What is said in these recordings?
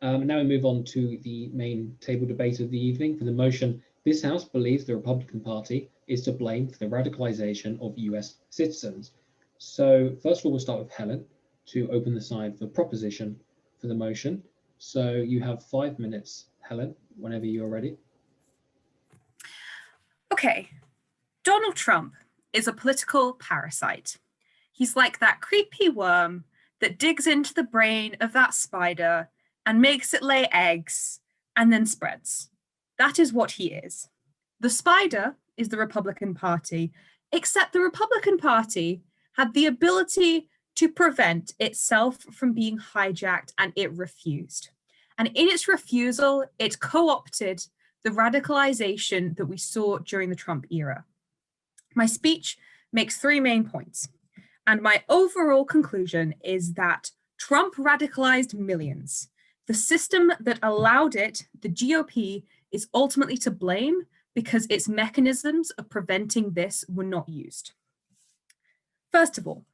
Now we move on to the main table debate of the evening for the motion, this House believes the Republican Party is to blame for the radicalisation of US citizens. So first of all, we'll start with Helen to open the side for proposition for the motion. So you have 5 minutes, Helen, whenever you're ready. Okay, Donald Trump is a political parasite. He's like that creepy worm that digs into the brain of that spider and makes it lay eggs and then spreads. That is what he is. The spider is the Republican Party, except the Republican Party had the ability to prevent itself from being hijacked, and it refused. And in its refusal, it co-opted the radicalization that we saw during the Trump era. My speech makes 3 main points. And my overall conclusion is that Trump radicalized millions. The system that allowed it, the GOP, is ultimately to blame because its mechanisms of preventing this were not used. First of all,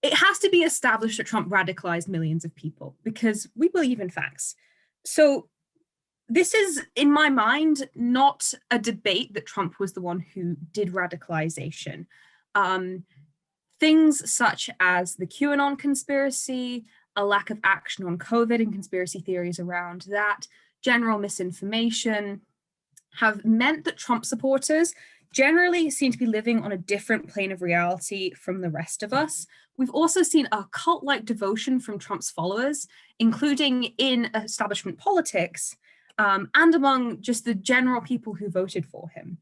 it has to be established that Trump radicalized millions of people because we believe in facts. So this is, in my mind, not a debate that Trump was the one who did radicalization. Things such as the QAnon conspiracy, a lack of action on COVID and conspiracy theories around that, general misinformation, have meant that Trump supporters generally seem to be living on a different plane of reality from the rest of us. We've also seen a cult-like devotion from Trump's followers, including in establishment politics, and among just the general people who voted for him.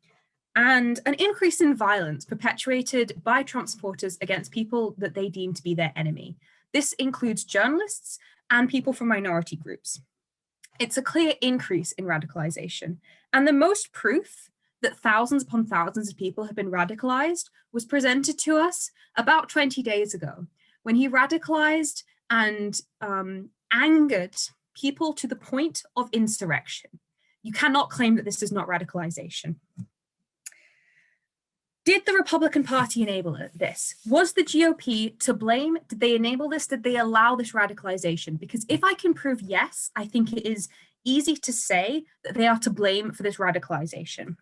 And an increase in violence perpetuated by Trump supporters against people that they deem to be their enemy. This includes journalists and people from minority groups. It's a clear increase in radicalization. And the most proof that thousands upon thousands of people have been radicalized was presented to us about 20 days ago, when he radicalized and angered people to the point of insurrection. You cannot claim that this is not radicalization. Did the Republican Party enable this? Was the GOP to blame? Did they enable this? Did they allow this radicalization? Because if I can prove yes, I think it is easy to say that they are to blame for this radicalization.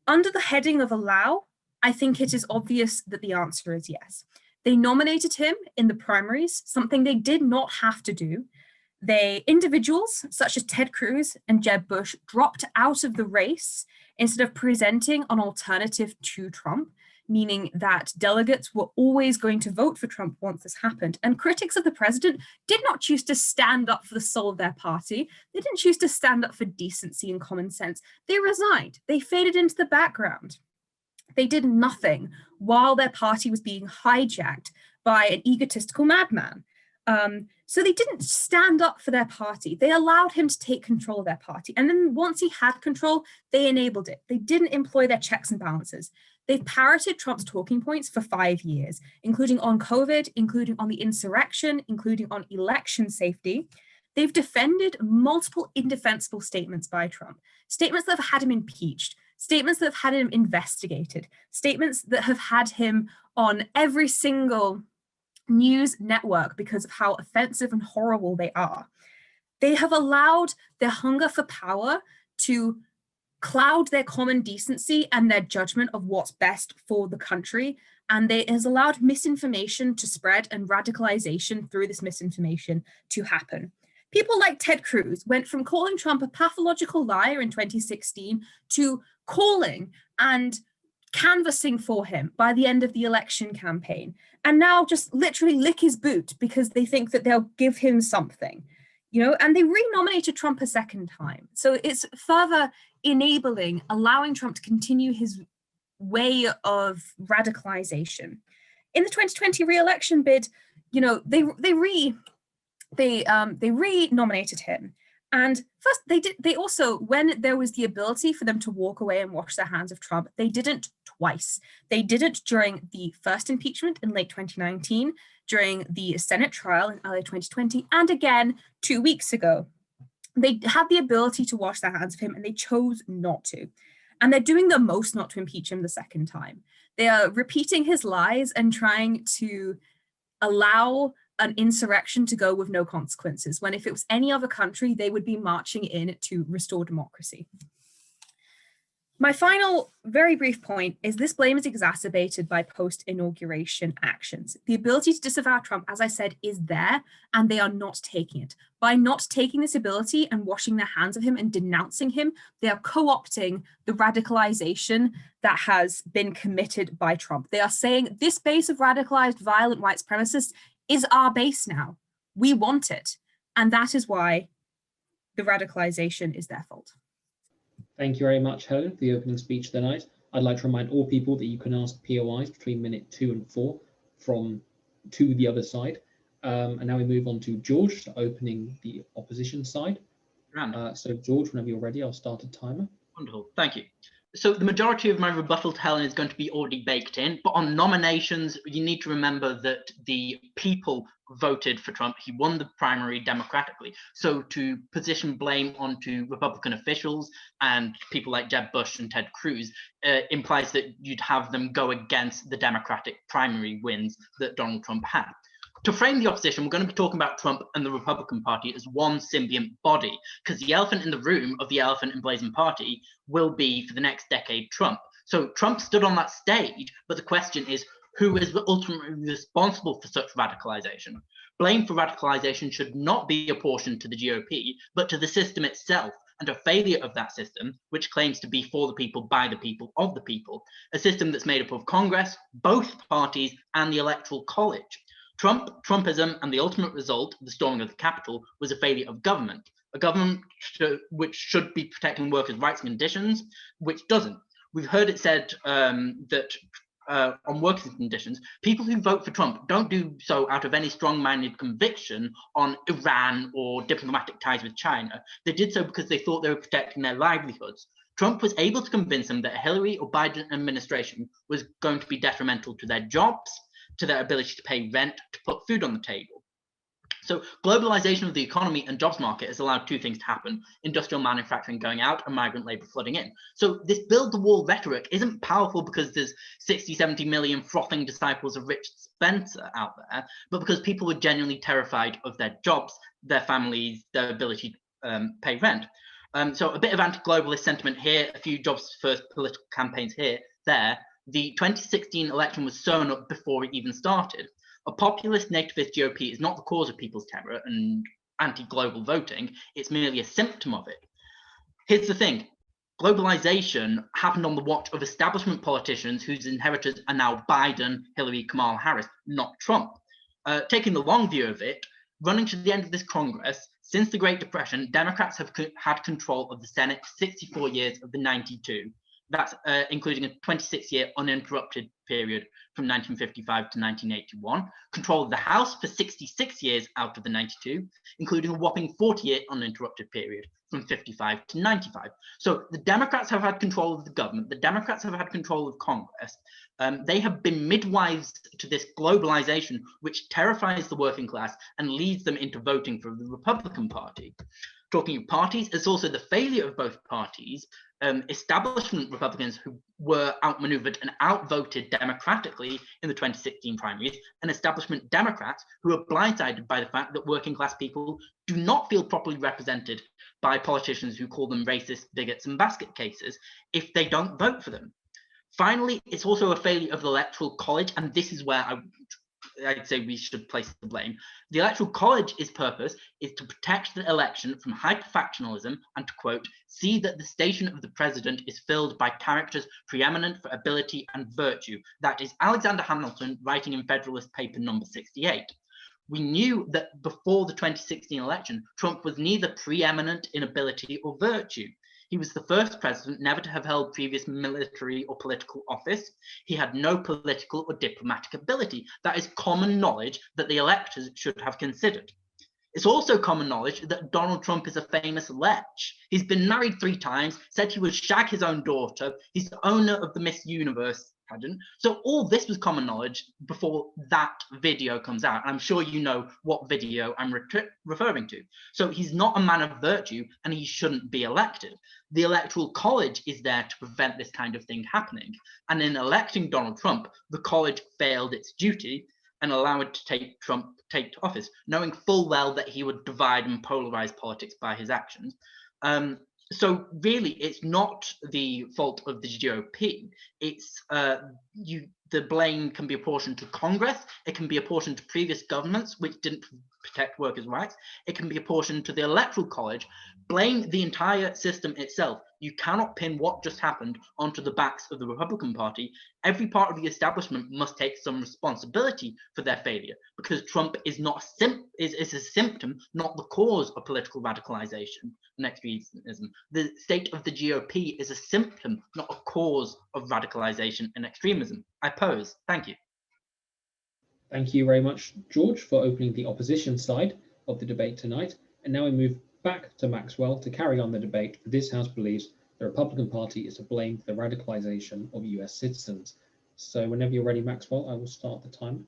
Under the heading of allow, I think it is obvious that the answer is yes. They nominated him in the primaries, something they did not have to do. Individuals such as Ted Cruz and Jeb Bush dropped out of the race instead of presenting an alternative to Trump, meaning that delegates were always going to vote for Trump once this happened. And critics of the president did not choose to stand up for the soul of their party. They didn't choose to stand up for decency and common sense. They resigned. They faded into the background. They did nothing while their party was being hijacked by an egotistical madman. So they didn't stand up for their party. They allowed him to take control of their party. And then once he had control, they enabled it. They didn't employ their checks and balances. They've parroted Trump's talking points for 5 years, including on COVID, including on the insurrection, including on election safety. They've defended multiple indefensible statements by Trump, statements that have had him impeached, statements that have had him investigated, statements that have had him on every single news network because of how offensive and horrible they are. They have allowed their hunger for power to cloud their common decency and their judgment of what's best for the country. And it has allowed misinformation to spread and radicalization through this misinformation to happen. People like Ted Cruz went from calling Trump a pathological liar in 2016 to calling and canvassing for him by the end of the election campaign, and now just literally lick his boot because they think that they'll give him something, and they renominated Trump a second time. So it's further enabling, allowing Trump to continue his way of radicalization. In the 2020 re-election bid, they re-nominated him. And first, they also, when there was the ability for them to walk away and wash their hands of Trump, they didn't twice. They did it during the first impeachment in late 2019, during the Senate trial in early 2020, and again 2 weeks ago. They had the ability to wash their hands of him, and they chose not to. And they're doing the most not to impeach him the second time. They are repeating his lies and trying to allow an insurrection to go with no consequences, when if it was any other country, they would be marching in to restore democracy. My final, very brief point is this blame is exacerbated by post-inauguration actions. The ability to disavow Trump, as I said, is there, and they are not taking it. By not taking this ability and washing their hands of him and denouncing him, they are co-opting the radicalization that has been committed by Trump. They are saying this base of radicalized, violent white supremacists is our base now. We want it. And that is why the radicalization is their fault. Thank you very much, Helen, for the opening speech tonight. I'd like to remind all people that you can ask POIs between minute 2 and 4 to the other side. And now we move on to George, opening the opposition side. So George, whenever you're ready, I'll start a timer. Wonderful, thank you. So the majority of my rebuttal to Helen is going to be already baked in, but on nominations, you need to remember that the people voted for Trump. He won the primary democratically. So to position blame onto Republican officials and people like Jeb Bush and Ted Cruz implies that you'd have them go against the Democratic primary wins that Donald Trump had. To frame the opposition, we're going to be talking about Trump and the Republican Party as one symbiont body, because the elephant in the room of the elephant emblazoned party will be, for the next decade, Trump. So Trump stood on that stage, but the question is, who is ultimately responsible for such radicalization? Blame for radicalization should not be apportioned to the GOP, but to the system itself, and a failure of that system, which claims to be for the people, by the people, of the people, a system that's made up of Congress, both parties, and the Electoral College. Trumpism and the ultimate result, the storming of the Capitol, was a failure of government, a government which should be protecting workers' rights and conditions, which doesn't. We've heard it said that on working conditions, people who vote for Trump don't do so out of any strong-minded conviction on Iran or diplomatic ties with China. They did so because they thought they were protecting their livelihoods. Trump was able to convince them that a Hillary or Biden administration was going to be detrimental to their jobs, to their ability to pay rent, to put food on the table. So globalization of the economy and jobs market has allowed two things to happen: industrial manufacturing going out and migrant labor flooding in. So this build the wall rhetoric isn't powerful because there's 60, 70 million frothing disciples of Richard Spencer out there, but because people were genuinely terrified of their jobs, their families, their ability to pay rent. So a bit of anti-globalist sentiment here, a few jobs first political campaigns here, there. The 2016 election was sewn up before it even started. A populist nativist GOP is not the cause of people's terror and anti-global voting, it's merely a symptom of it. Here's the thing, globalization happened on the watch of establishment politicians whose inheritors are now Biden, Hillary, Kamala Harris, not Trump. Taking the long view of it, running to the end of this Congress, since the Great Depression, Democrats have had control of the Senate for 64 years of the 92. That's including a 26-year uninterrupted period from 1955 to 1981, control of the House for 66 years out of the 92, including a whopping 40-year uninterrupted period from 55 to 95. So the Democrats have had control of the government, the Democrats have had control of Congress. They have been midwives to this globalization, which terrifies the working class and leads them into voting for the Republican Party. Talking of parties, it's also the failure of both parties, establishment Republicans who were outmaneuvered and outvoted democratically in the 2016 primaries, and establishment Democrats who are blindsided by the fact that working class people do not feel properly represented by politicians who call them racist, bigots, and basket cases if they don't vote for them. Finally, it's also a failure of the Electoral College, and this is where I'd say we should place the blame. The Electoral College's purpose is to protect the election from hyperfactionalism and to, quote, see that the station of the president is filled by characters preeminent for ability and virtue. That is Alexander Hamilton writing in Federalist Paper number 68. We knew that before the 2016 election, Trump was neither preeminent in ability or virtue. He was the first president never to have held previous military or political office. He had no political or diplomatic ability. That is common knowledge that the electors should have considered. It's also common knowledge that Donald Trump is a famous lech. He's been married 3 times, said he would shag his own daughter. He's the owner of the Miss Universe pageant. So all this was common knowledge before that video comes out. I'm sure you know what video I'm referring to. So he's not a man of virtue and he shouldn't be elected. The Electoral College is there to prevent this kind of thing happening. And in electing Donald Trump, the college failed its duty. and allow it to take Trump take office, knowing full well that he would divide and polarize politics by his actions. So really, it's not the fault of the GOP. It's the blame can be apportioned to Congress. It can be apportioned to previous governments which didn't protect workers' rights. It can be apportioned to the Electoral College. Blame the entire system itself. You cannot pin what just happened onto the backs of the Republican Party. Every part of the establishment must take some responsibility for their failure, because Trump is not is a symptom, not the cause of political radicalization and extremism. The state of the GOP is a symptom, not a cause of radicalization and extremism. I pose. Thank you. Thank you very much, George, for opening the opposition side of the debate tonight. And now we move back to Maxwell to carry on the debate. This House believes the Republican Party is to blame for the radicalization of US citizens. So whenever you're ready, Maxwell, I will start the timer.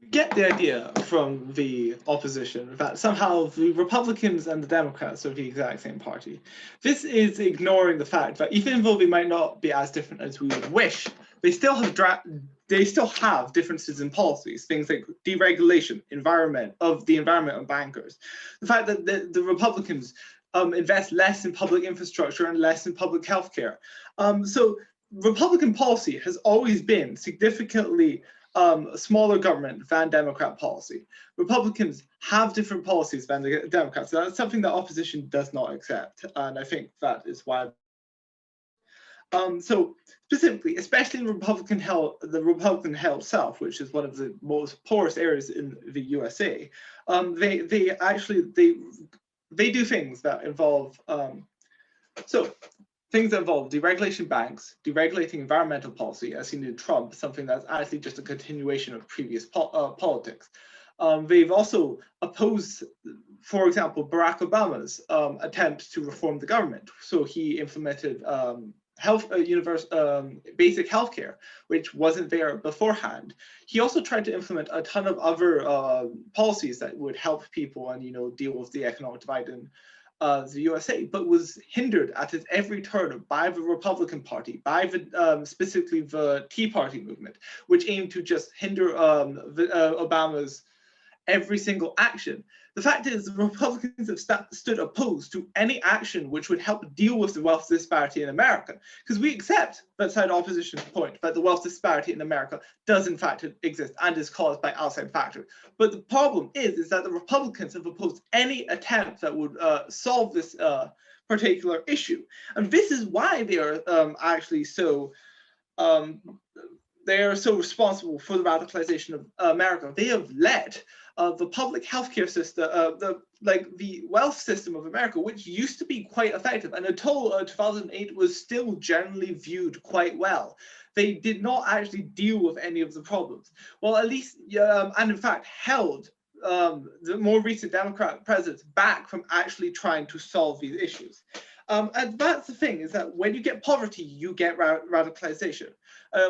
We get the idea from the opposition that somehow the Republicans and the Democrats are the exact same party. This is ignoring the fact that even though they might not be as different as we would wish, they still have differences in policies, things like deregulation, of the environment and bankers. The fact that the Republicans invest less in public infrastructure and less in public healthcare. So Republican policy has always been significantly smaller government than Democrat policy. Republicans have different policies than the Democrats. So that's something that opposition does not accept, and I think that is why. So specifically, especially in the Republican-held South, which is one of the most poorest areas in the USA, they do things that involve things that involve deregulation banks, deregulating environmental policy, as seen in Trump, something that's actually just a continuation of previous politics. They've also opposed, for example, Barack Obama's attempt to reform the government. So he implemented basic health care, which wasn't there beforehand. He also tried to implement a ton of other policies that would help people and deal with the economic divide in the USA, but was hindered at its every turn by the Republican Party, by specifically the Tea Party movement, which aimed to just hinder Obama's every single action. The fact is, the Republicans have stood opposed to any action which would help deal with the wealth disparity in America, because we accept that side opposition's point that the wealth disparity in America does in fact exist and is caused by outside factors. But the problem is that the Republicans have opposed any attempt that would solve this particular issue, and this is why they are actually so. They are so responsible for the radicalization of America. They have led the public healthcare system, the wealth system of America, which used to be quite effective, and until 2008 was still generally viewed quite well. They did not actually deal with any of the problems. Well, at least, and in fact, held the more recent Democrat presidents back from actually trying to solve these issues. And that's the thing, is that when you get poverty, you get radicalization.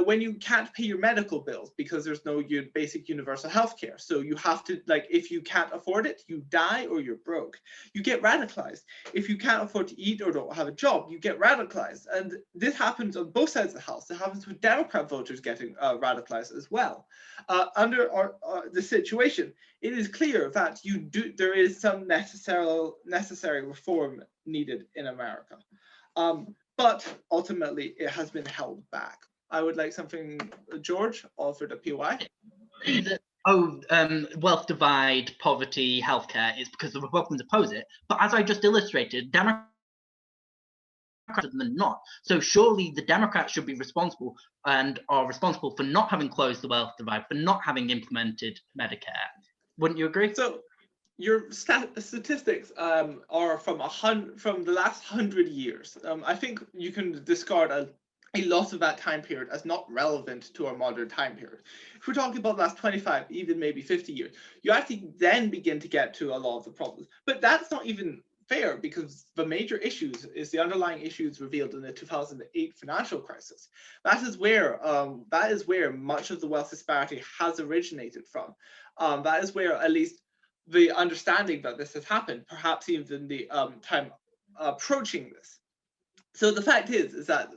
When you can't pay your medical bills because there's no basic universal health care, so you have to, if you can't afford it, you die or you're broke. You get radicalized. If you can't afford to eat or don't have a job, you get radicalized. And this happens on both sides of the house. It happens with Democrat voters getting radicalized as well. Under the situation, it is clear that there is some necessary reform needed in America. But ultimately, it has been held back. I would like something, George, offered a PY. Wealth divide, poverty, healthcare is because the Republicans oppose it. But as I just illustrated, Democrats than not. So surely the Democrats should be responsible and are responsible for not having closed the wealth divide, for not having implemented Medicare. Wouldn't you agree? So your statistics are from the last 100 years. I think you can discard a lot of that time period as not relevant to our modern time period. If we're talking about the last 25, even maybe 50 years, you actually then begin to get to a lot of the problems. But that's not even fair, because the major issues is the underlying issues revealed in the 2008 financial crisis. That is where much of the wealth disparity has originated from. That is where at least the understanding that this has happened, perhaps even the time approaching this. So the fact is that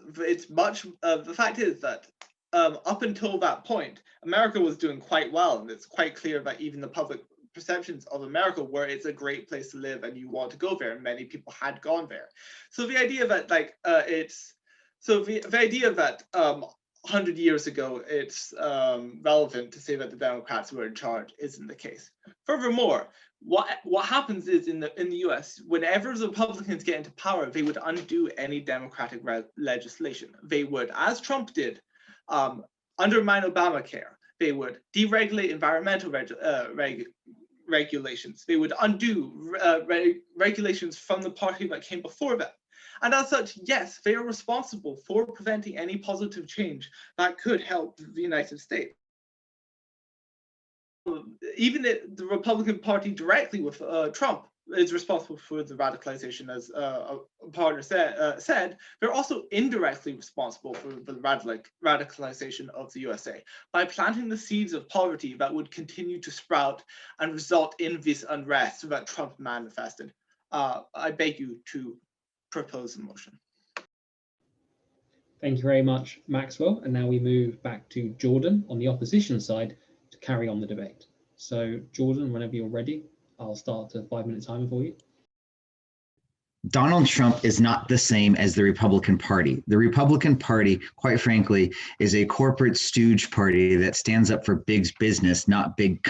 up until that point, America was doing quite well, and it's quite clear that even the public perceptions of America were it's a great place to live and you want to go there, and many people had gone there. So the idea that the idea that 100 years ago it's relevant to say that the Democrats were in charge isn't the case. Furthermore, what happens is in the US, whenever the Republicans get into power, they would undo any democratic legislation. They would, as Trump did, undermine Obamacare. They would deregulate environmental regulations. They would undo regulations from the party that came before them. And as such, yes, they are responsible for preventing any positive change that could help the United States. Even the Republican Party directly with Trump is responsible for the radicalization, as a partner said. They're also indirectly responsible for the radicalization of the USA by planting the seeds of poverty that would continue to sprout and result in this unrest that Trump manifested. I beg you to propose a motion. Thank you very much, Maxwell. And now we move back to Jordan on the opposition side to carry on the debate. So Jordan, whenever you're ready, I'll start a 5-minute timer for you. Donald Trump is not the same as the Republican Party. The Republican Party, quite frankly, is a corporate stooge party that stands up for big business, not big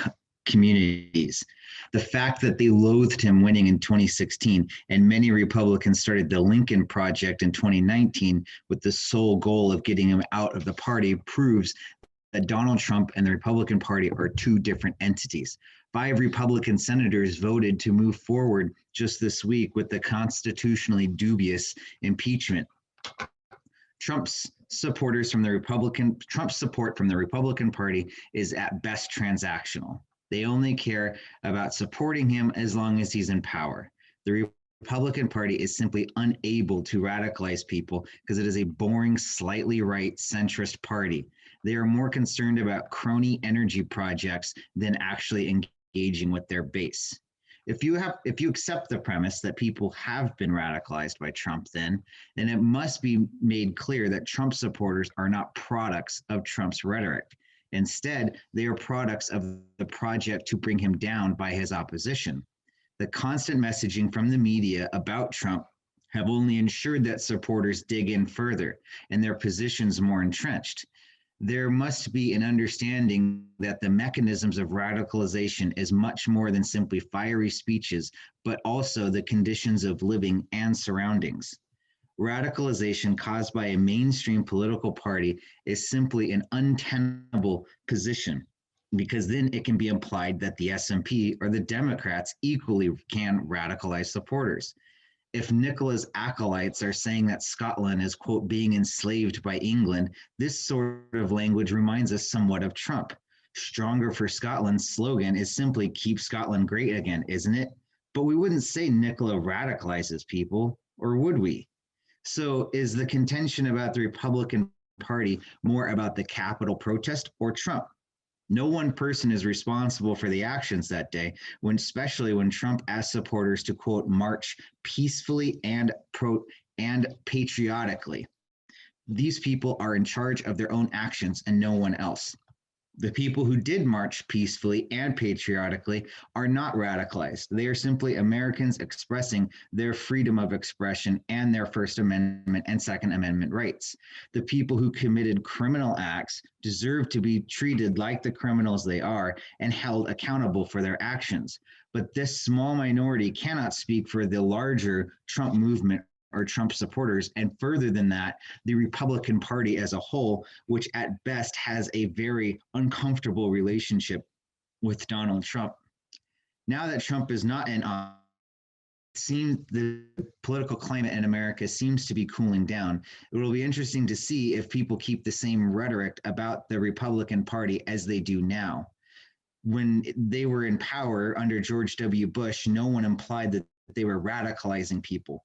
communities. The fact that they loathed him winning in 2016 and many Republicans started the Lincoln Project in 2019 with the sole goal of getting him out of the party proves that Donald Trump and the Republican Party are two different entities. 5 Republican senators voted to move forward just this week with the constitutionally dubious impeachment. Trump's support from the Republican Party is at best transactional. They only care about supporting him as long as he's in power. The Republican Party is simply unable to radicalize people because it is a boring, slightly right centrist party. They are more concerned about crony energy projects than actually engaging with their base. If you accept the premise that people have been radicalized by Trump, then it must be made clear that Trump supporters are not products of Trump's rhetoric. Instead, they are products of the project to bring him down by his opposition. The constant messaging from the media about Trump have only ensured that supporters dig in further and their positions more entrenched. There must be an understanding that the mechanisms of radicalization is much more than simply fiery speeches, but also the conditions of living and surroundings. Radicalization caused by a mainstream political party is simply an untenable position, because then it can be implied that the SNP or the Democrats equally can radicalize supporters. If Nicola's acolytes are saying that Scotland is, quote, being enslaved by England, this sort of language reminds us somewhat of Trump. Stronger for Scotland's slogan is simply keep Scotland great again, isn't it? But we wouldn't say Nicola radicalizes people, or would we? So is the contention about the Republican Party more about the Capitol protest or Trump? No one person is responsible for the actions that day, especially when Trump asked supporters to, quote, march peacefully and patriotically. These people are in charge of their own actions and no one else. The people who did march peacefully and patriotically are not radicalized. They are simply Americans expressing their freedom of expression and their First Amendment and Second Amendment rights. The people who committed criminal acts deserve to be treated like the criminals they are and held accountable for their actions. But this small minority cannot speak for the larger Trump movement or Trump supporters, and further than that, the Republican Party as a whole, which at best has a very uncomfortable relationship with Donald Trump. Now that Trump is not in office, the political climate in America seems to be cooling down. It will be interesting to see if people keep the same rhetoric about the Republican Party as they do now. When they were in power under George W. Bush, no one implied that they were radicalizing people.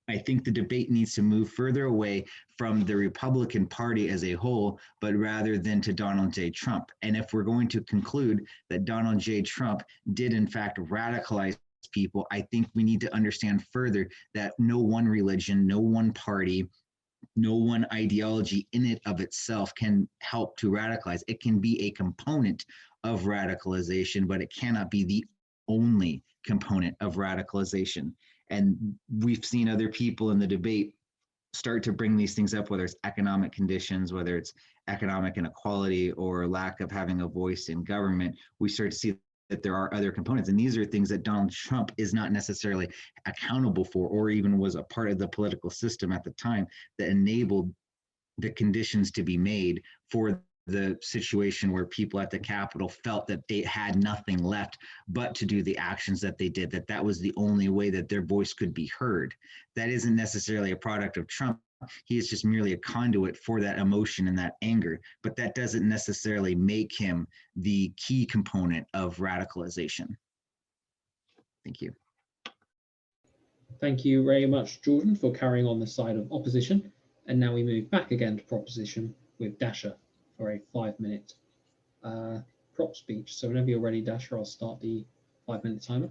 I think the debate needs to move further away from the Republican Party as a whole, but rather than to Donald J. Trump. And if we're going to conclude that Donald J. Trump did in fact radicalize people, I think we need to understand further that no one religion, no one party no one ideology in it of itself can help to radicalize. It can be a component of radicalization, but it cannot be the only component of radicalization. And we've seen other people in the debate start to bring these things up, whether it's economic conditions, whether it's economic inequality or lack of having a voice in government. We start to see that there are other components. And these are things that Donald Trump is not necessarily accountable for, or even was a part of the political system at the time that enabled the conditions to be made for the situation where people at the Capitol felt that they had nothing left but to do the actions that they did, that was the only way that their voice could be heard. That isn't necessarily a product of Trump. He is just merely a conduit for that emotion and that anger, but that doesn't necessarily make him the key component of radicalization. Thank you. Thank you very much, Jordan, for carrying on the side of opposition. And now we move back again to proposition with Dasha for a 5-minute prop speech. So whenever you're ready, Dasha, I'll start the 5-minute timer.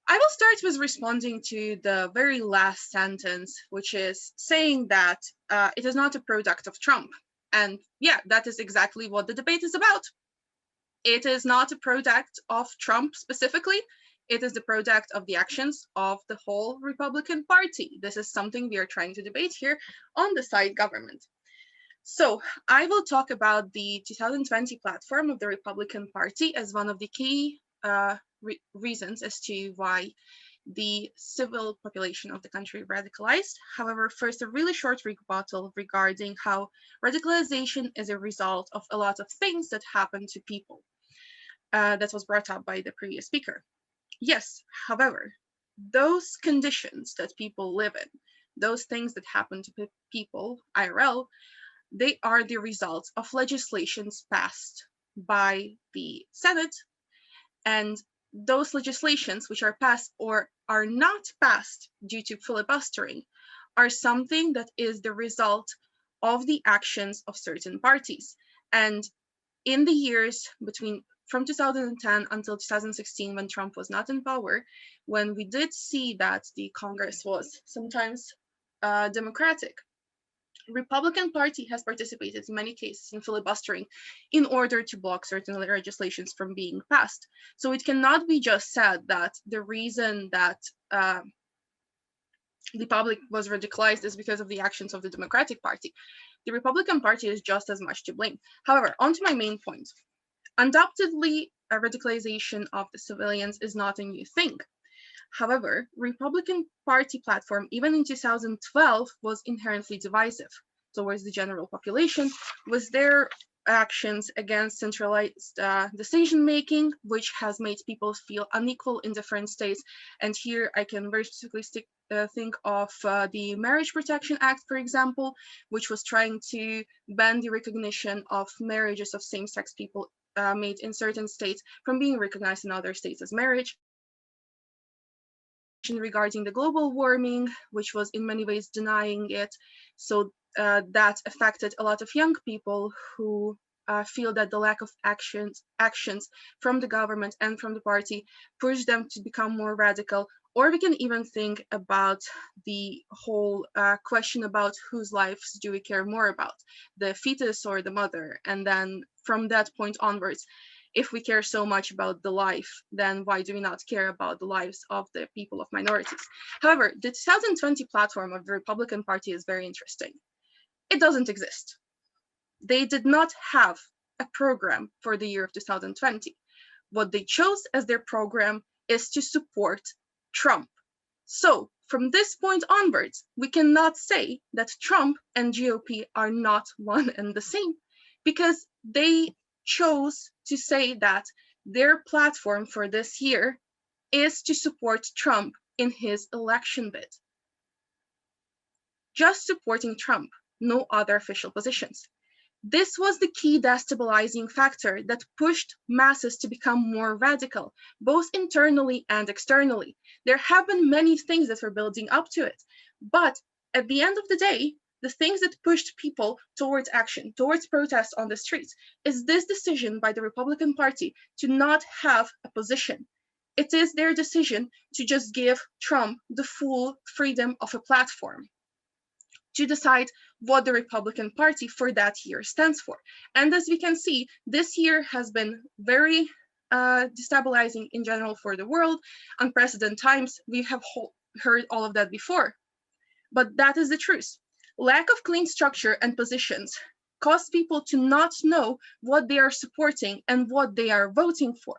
I will start with responding to the very last sentence, which is saying that it is not a product of Trump. And yeah, that is exactly what the debate is about. It is not a product of Trump specifically. It is the product of the actions of the whole Republican Party. This is something we are trying to debate here on the side government. So I will talk about the 2020 platform of the Republican Party as one of the key reasons as to why the civil population of the country radicalized. However, first, a really short rebuttal regarding how radicalization is a result of a lot of things that happen to people. That was brought up by the previous speaker. Yes, however, those conditions that people live in, those things that happen to people, IRL, they are the results of legislations passed by the Senate, and those legislations which are passed or are not passed due to filibustering are something that is the result of the actions of certain parties. And in the years from 2010 until 2016, when Trump was not in power, when we did see that the Congress was sometimes democratic, Republican Party has participated in many cases in filibustering in order to block certain legislations from being passed. So it cannot be just said that the reason that the public was radicalized is because of the actions of the Democratic Party. The Republican Party is just as much to blame. However, on to my main point. Undoubtedly, a radicalization of the civilians is not a new thing. However, Republican Party platform, even in 2012, was inherently divisive towards the general population, with their actions against centralized decision-making, which has made people feel unequal in different states. And here I can very specifically think of the Marriage Protection Act, for example, which was trying to ban the recognition of marriages of same-sex people made in certain states from being recognized in other states as marriage. Regarding the global warming, which was in many ways denying it. So that affected a lot of young people who feel that the lack of actions from the government and from the party pushed them to become more radical. Or we can even think about the whole question about whose lives do we care more about, the fetus or the mother? And then from that point onwards, if we care so much about the life, then why do we not care about the lives of the people of minorities? However, the 2020 platform of the Republican Party is very interesting. It doesn't exist. They did not have a program for the year of 2020. What they chose as their program is to support Trump. So from this point onwards, we cannot say that Trump and GOP are not one and the same, because they chose to say that their platform for this year is to support Trump in his election bid. Just supporting Trump, no other official positions. This was the key destabilizing factor that pushed masses to become more radical, both internally and externally. There have been many things that were building up to it, but at the end of the day, the things that pushed people towards action, towards protest on the streets, is this decision by the Republican Party to not have a position. It is their decision to just give Trump the full freedom of a platform. to decide what the Republican Party for that year stands for. And as we can see, this year has been very destabilizing in general for the world, unprecedented times. We have heard all of that before, but that is the truth. Lack of clean structure and positions cause people to not know what they are supporting and what they are voting for.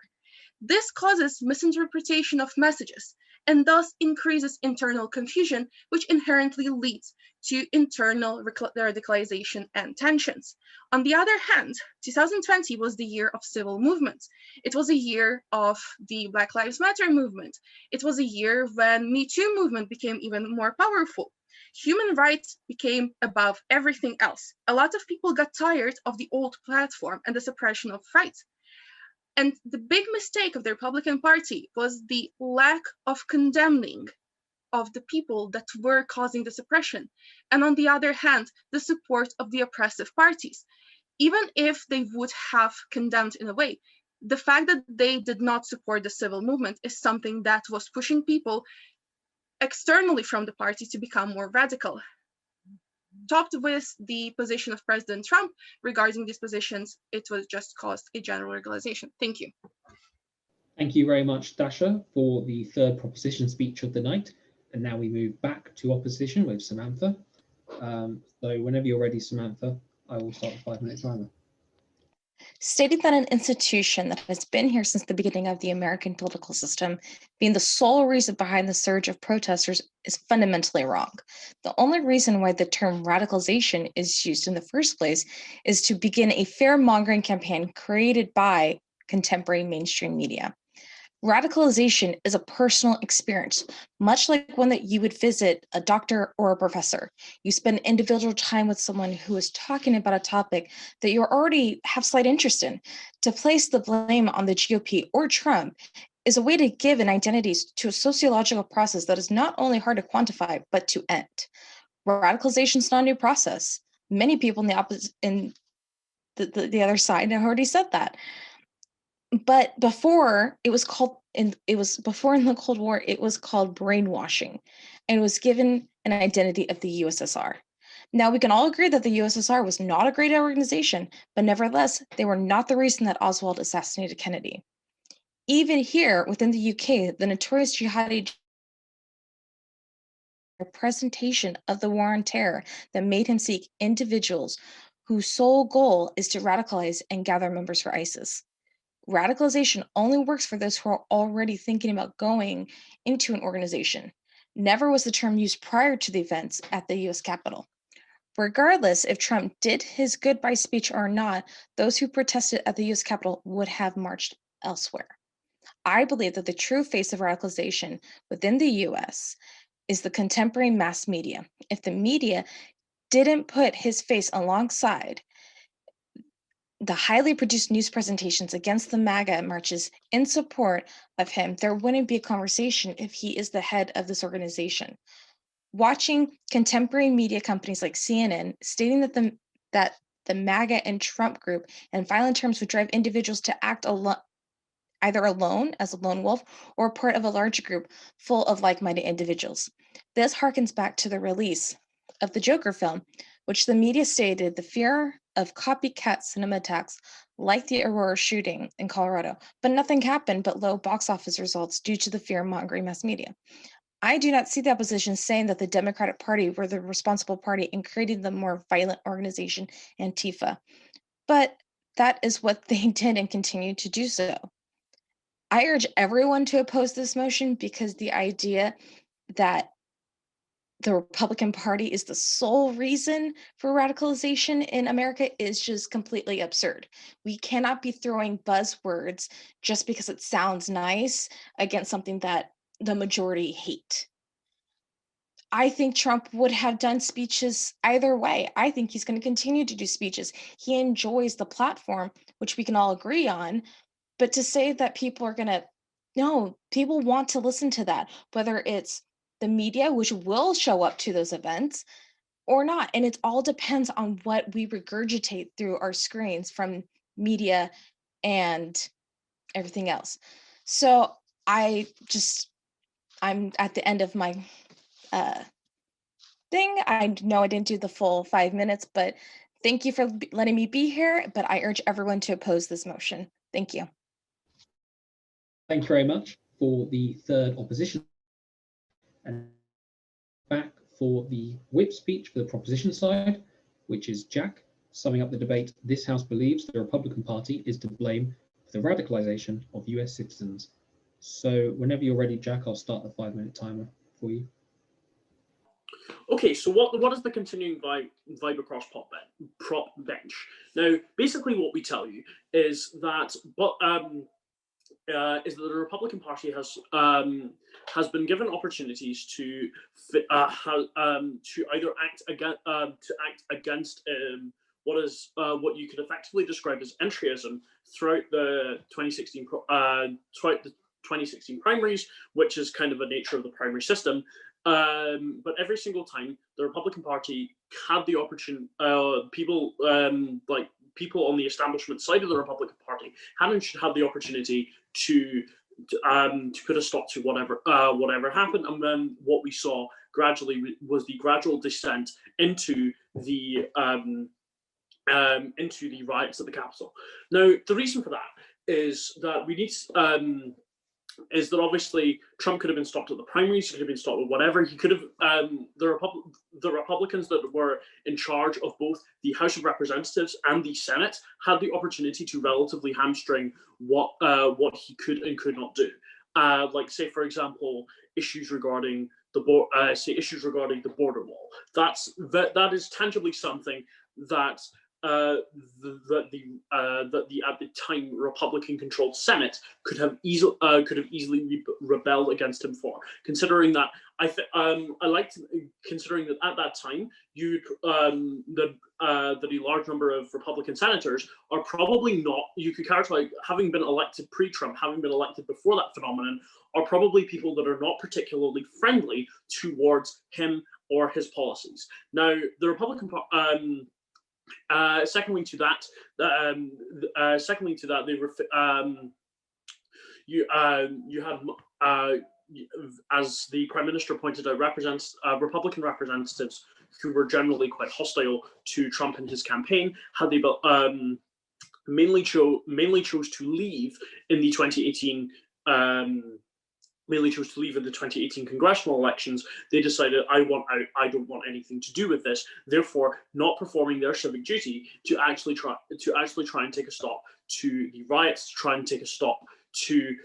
This causes misinterpretation of messages and thus increases internal confusion, which inherently leads to internal radicalization and tensions. On the other hand, 2020 was the year of civil movements. It was a year of the Black Lives Matter movement. It was a year when Me Too movement became even more powerful. Human rights became above everything else. A lot of people got tired of the old platform and the suppression of rights. And the big mistake of the Republican Party was the lack of condemning of the people that were causing the suppression. And on the other hand, the support of the oppressive parties. Even if they would have condemned in a way, the fact that they did not support the civil movement is something that was pushing people externally from the party to become more radical. Topped with the position of President Trump regarding these positions, it was just caused a general radicalization. Thank you. Thank you very much, Dasha, for the third proposition speech of the night. And now we move back to opposition with Samantha. So whenever you're ready, Samantha, I will start the 5-minute timer. Stating that an institution that has been here since the beginning of the American political system being the sole reason behind the surge of protesters is fundamentally wrong. The only reason why the term radicalization is used in the first place is to begin a fear-mongering campaign created by contemporary mainstream media. Radicalization is a personal experience, much like one that you would visit a doctor or a professor. You spend individual time with someone who is talking about a topic that you already have slight interest in. To place the blame on the GOP or Trump is a way to give an identity to a sociological process that is not only hard to quantify, but to end. Radicalization is not a new process. Many people in the other side have already said that. But before in the Cold War, it was called brainwashing, and was given an identity of the USSR. Now we can all agree that the USSR was not a great organization, but nevertheless, they were not the reason that Oswald assassinated Kennedy. Even here within the UK, the notorious jihadi presentation of the war on terror that made him seek individuals whose sole goal is to radicalize and gather members for ISIS. Radicalization only works for those who are already thinking about going into an organization. Never was the term used prior to the events at the US Capitol. Regardless if Trump did his goodbye speech or not, those who protested at the US Capitol would have marched elsewhere. I believe that the true face of radicalization within the US is the contemporary mass media. If the media didn't put his face alongside the highly produced news presentations against the MAGA marches in support of him, there wouldn't be a conversation if he is the head of this organization. Watching contemporary media companies like CNN stating that the MAGA and Trump group in violent terms would drive individuals to act either alone as a lone wolf or part of a larger group full of like-minded individuals. This harkens back to the release of the Joker film, which the media stated the fear of copycat cinema attacks like the Aurora shooting in Colorado, but nothing happened but low box office results due to the fear-mongering mass media. I do not see the opposition saying that the Democratic Party were the responsible party in creating the more violent organization Antifa, but that is what they did and continue to do so. I urge everyone to oppose this motion because the idea that the Republican Party is the sole reason for radicalization in America is just completely absurd. We cannot be throwing buzzwords just because it sounds nice against something that the majority hate. I think Trump would have done speeches either way. I think he's going to continue to do speeches. He enjoys the platform, which we can all agree on, but to say that people are going to, no, people want to listen to that, whether it's the media, which will show up to those events, or not. And it all depends on what we regurgitate through our screens from media and everything else. So I'm at the end of my thing. I know I didn't do the full 5 minutes, but thank you for letting me be here. But I urge everyone to oppose this motion. Thank you. Thank you very much. For the third opposition, and back for the whip speech for the proposition side, which is Jack, summing up the debate. This House believes the Republican Party is to blame for the radicalisation of US citizens. So whenever you're ready, Jack, I'll start the 5-minute timer for you. Okay, so what is the continuing vibe across prop bench? Now, basically, what we tell you is that, the Republican Party has been given opportunities to either act against what you could effectively describe as entryism throughout the 2016 primaries, which is kind of the nature of the primary system. But every single time the Republican Party had the opportunity, people on the establishment side of the Republican Party hadn't had the opportunity to put a stop to whatever happened, and then what we saw gradually was the gradual descent into the riots at the Capitol. Now, the reason for that is that we need is that obviously Trump could have been stopped at the primaries, he could have been stopped with whatever. He could have, the Republicans that were in charge of both the House of Representatives and the Senate had the opportunity to relatively hamstring what he could and could not do. Like, say, for example, issues regarding the border wall. That is tangibly something that the at the time Republican-controlled Senate could have easily rebelled against him for. Considering that, considering that at that time that a large number of Republican senators are probably not, you could characterize, having been elected pre-Trump, having been elected before that phenomenon, are probably people that are not particularly friendly towards him or his policies. Now, the Republican secondly to that, you had, as the Prime Minister pointed out, Republican representatives who were generally quite hostile to Trump and his campaign, had they mainly chose to leave in the 2018. Mainly chose to leave in the 2018 congressional elections. They decided, I want out, I don't want anything to do with this, therefore not performing their civic duty to actually try and take a stop to the riots, to try and take a stop to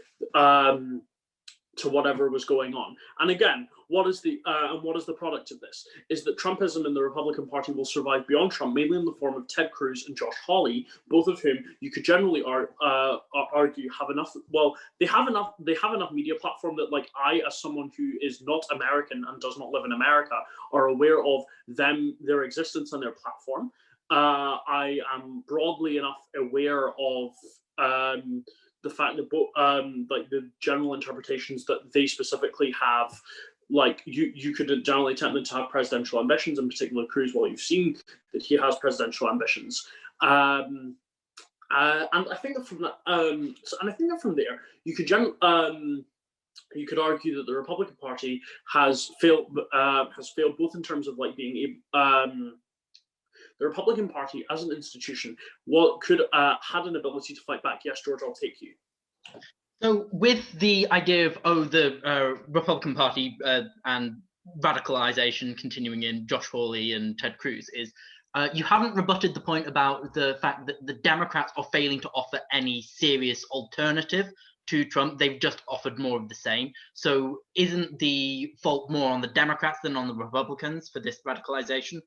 whatever was going on. And again, what is the product of this? Is that Trumpism in the Republican Party will survive beyond Trump, mainly in the form of Ted Cruz and Josh Hawley, both of whom you could generally argue have enough. Well, they have enough media platform that, like, I, as someone who is not American and does not live in America, are aware of them, their existence and their platform. I am broadly enough aware of the fact that like the general interpretations that they specifically have, like you could generally tempt them to have presidential ambitions, in particular Cruz. Well, you've seen that he has presidential ambitions, and I think that from that, from there you could argue that the Republican Party has failed both in terms of like being the Republican Party as an institution, had an ability to fight back. Yes, George, I'll take you. So with the idea of the Republican Party and radicalisation continuing in Josh Hawley and Ted Cruz, is you haven't rebutted the point about the fact that the Democrats are failing to offer any serious alternative to Trump. They've just offered more of the same. So isn't the fault more on the Democrats than on the Republicans for this radicalisation?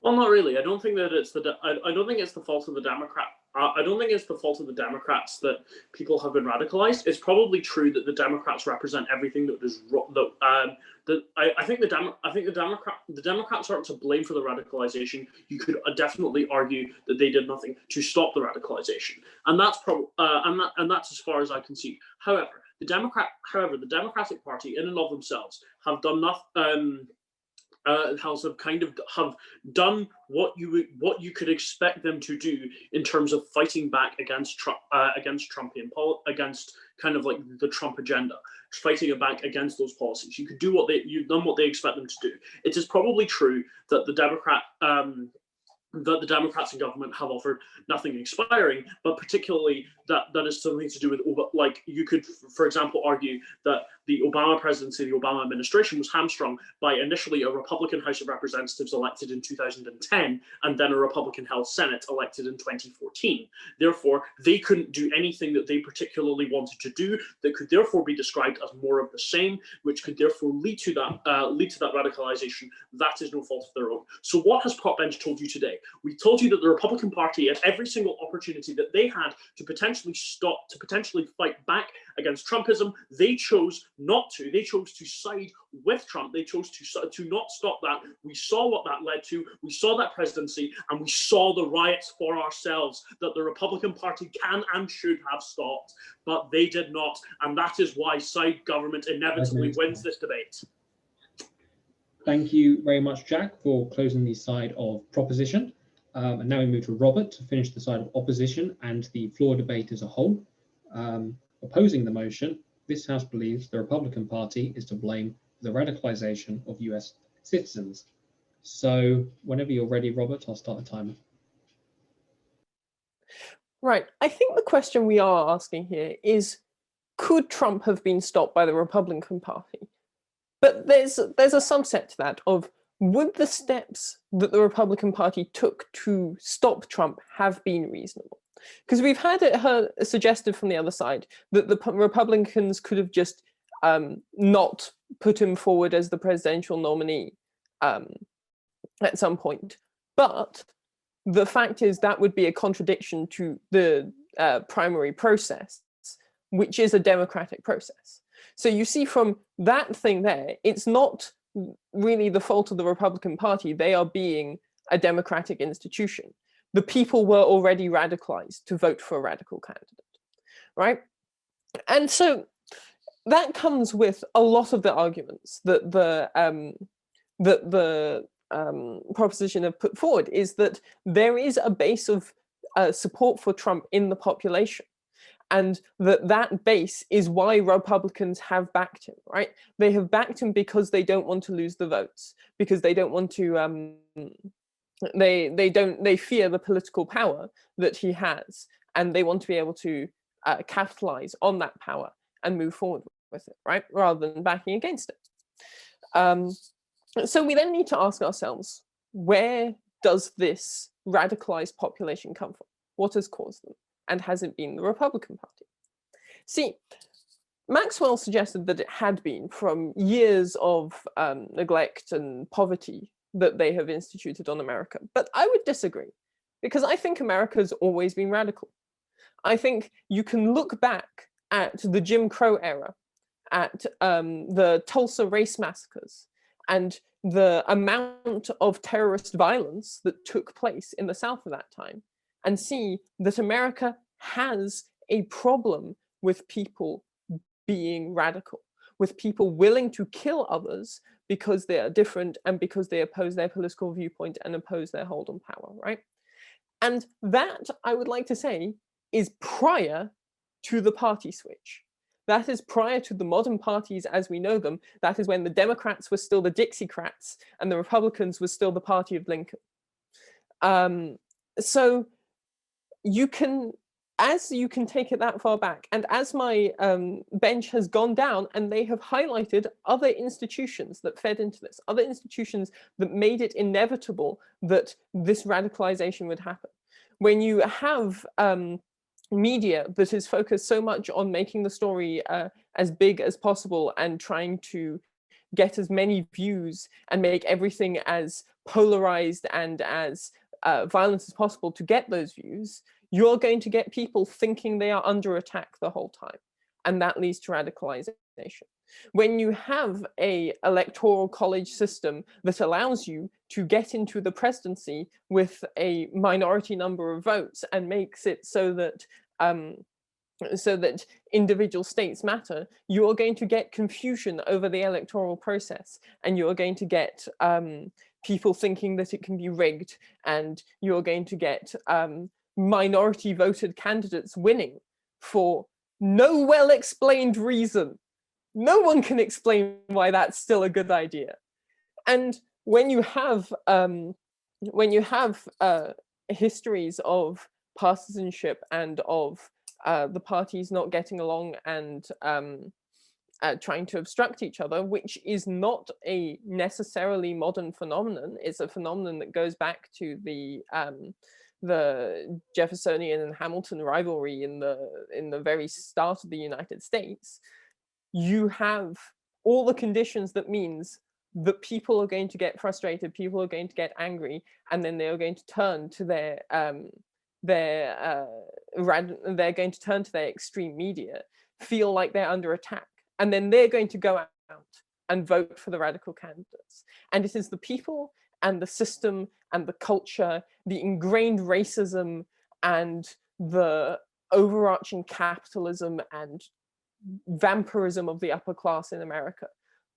Well, not really. I don't think that it's I don't think it's the fault of the Democrat. I don't think it's the fault of the Democrats that people have been radicalized. It's probably true that the Democrats represent everything that is wrong. I think the Democrats aren't to blame for the radicalization. You could definitely argue that they did nothing to stop the radicalization, and that's and that's as far as I can see. However, the Democratic Party, in and of themselves, have done nothing. have kind of have done what you could expect them to do in terms of fighting back against against kind of like the Trump agenda, fighting back against those policies. You've done what they expect them to do. It is probably true that the Democrats in government have offered nothing expiring, but particularly that is something to do with, like, you could, for example, argue that the Obama presidency, the Obama administration was hamstrung by initially a Republican House of Representatives elected in 2010 and then a Republican held Senate elected in 2014. Therefore, they couldn't do anything that they particularly wanted to do that could therefore be described as more of the same, which could therefore lead to that radicalization. That is no fault of their own. So what has Prop Bench told you today? We told you that the Republican Party, at every single opportunity that they had to potentially fight back against Trumpism, they chose not to. They chose to side with Trump. They chose to not stop that. We saw what that led to. We saw that presidency, and we saw the riots for ourselves that the Republican Party can and should have stopped, but they did not, and that is why side government inevitably wins this debate. Thank you very much, Jack, for closing the side of proposition. And now we move to Robert to finish the side of opposition and the floor debate as a whole. Opposing the motion, this House believes the Republican Party is to blame for the radicalization of US citizens. So whenever you're ready, Robert, I'll start the timer. Right. I think the question we are asking here is, could Trump have been stopped by the Republican Party? But there's a subset to that of, would the steps that the Republican Party took to stop Trump have been reasonable? Because we've had it suggested from the other side that the Republicans could have just not put him forward as the presidential nominee at some point. But the fact is that would be a contradiction to the primary process, which is a democratic process. So you see from that thing there, it's not really the fault of the Republican Party. They are being a democratic institution. The people were already radicalized to vote for a radical candidate, right? And so that comes with a lot of the arguments that the proposition have put forward, is that there is a base of support for Trump in the population. And that base is why Republicans have backed him, right? They have backed him because they don't want to lose the votes, because they don't want to, they fear the political power that he has, and they want to be able to capitalize on that power and move forward with it, right? Rather than backing against it. So we then need to ask ourselves, where does this radicalized population come from? What has caused them? And has it been the Republican Party? See, Maxwell suggested that it had been from years of neglect and poverty that they have instituted on America. But I would disagree, because I think America's always been radical. I think you can look back at the Jim Crow era, at the Tulsa race massacres, and the amount of terrorist violence that took place in the South at that time, and see that America has a problem with people being radical, with people willing to kill others because they are different and because they oppose their political viewpoint and oppose their hold on power, right? And that, I would like to say, is prior to the party switch. That is prior to the modern parties as we know them. That is when the Democrats were still the Dixiecrats and the Republicans were still the party of Lincoln. So you can take it that far back, and as my bench has gone down and they have highlighted other institutions that fed into this, other institutions that made it inevitable that this radicalization would happen. When you have media that is focused so much on making the story as big as possible and trying to get as many views and make everything as polarized and as violent as possible to get those views, you're going to get people thinking they are under attack the whole time. And that leads to radicalization. When you have an electoral college system that allows you to get into the presidency with a minority number of votes and makes it so that so that individual states matter, you are going to get confusion over the electoral process, and you are going to get people thinking that it can be rigged, and you are going to get minority voted candidates winning for no well-explained reason. No one can explain why that's still a good idea. And when you have histories of partisanship and of the parties not getting along and trying to obstruct each other, which is not a necessarily modern phenomenon. It's a phenomenon that goes back to the Jeffersonian and Hamilton rivalry in the very start of the United States. You have all the conditions that means that people are going to get frustrated, people are going to get angry, and then they are going to turn to they're going to turn to their extreme media, feel like they're under attack, and then they're going to go out and vote for the radical candidates. And it is the people and the system and the culture, the ingrained racism and the overarching capitalism and vampirism of the upper class in America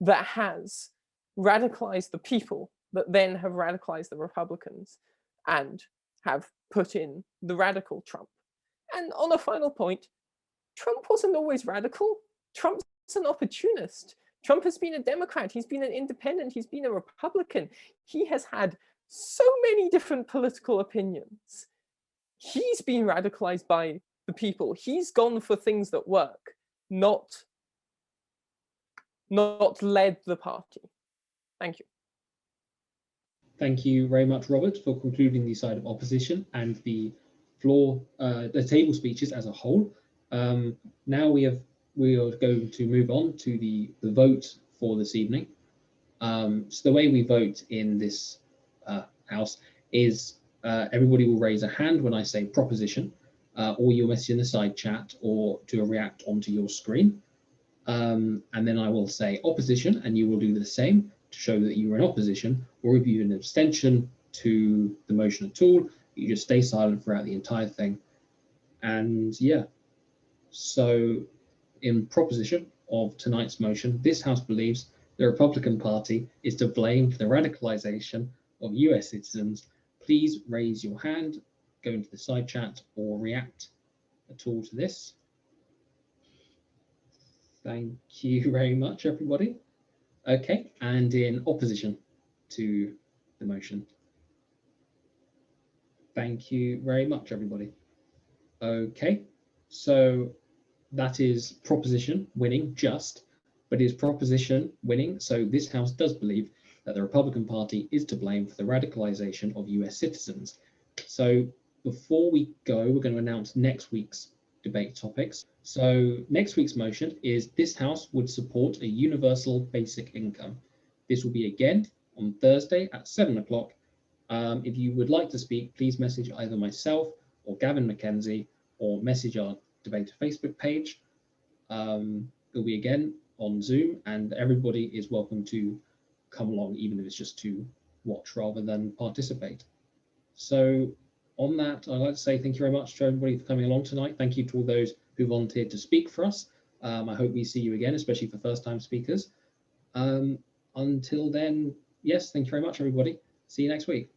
that has radicalized the people, that then have radicalized the Republicans and have put in the radical Trump. And on a final point, Trump wasn't always radical. Trump's an opportunist. Trump has been a Democrat, he's been an independent, he's been a Republican. He has had so many different political opinions. He's been radicalized by the people. He's gone for things that work, not led the party. Thank you. Thank you very much, Robert, for concluding the side of opposition and the table speeches as a whole. Now we are going to move on to the vote for this evening. So the way we vote in this house is everybody will raise a hand when I say proposition, or you'll message in the side chat or to react onto your screen. And then I will say opposition, and you will do the same to show that you are in opposition, or if you're an abstention to the motion at all, you just stay silent throughout the entire thing. And yeah, so in proposition of tonight's motion, this House believes the Republican Party is to blame for the radicalization of US citizens. Please raise your hand, go into the side chat, or react at all to this. Thank you very much, everybody. Okay, and in opposition to the motion. Thank you very much, everybody. Okay, so that is proposition winning just, but is proposition winning. So this House does believe that the Republican Party is to blame for the radicalization of US citizens. So before we go, we're going to announce next week's debate topics. So next week's motion is this House would support a universal basic income. This will be again on Thursday at 7 o'clock. If you would like to speak, please message either myself or Gavin McKenzie, or message our Debater Facebook page. It'll be again on Zoom, and everybody is welcome to come along, even if it's just to watch rather than participate. So on that, I'd like to say thank you very much to everybody for coming along tonight. Thank you to all those who volunteered to speak for us. I hope we see you again, especially for first-time speakers. Until then, yes, thank you very much, everybody. See you next week.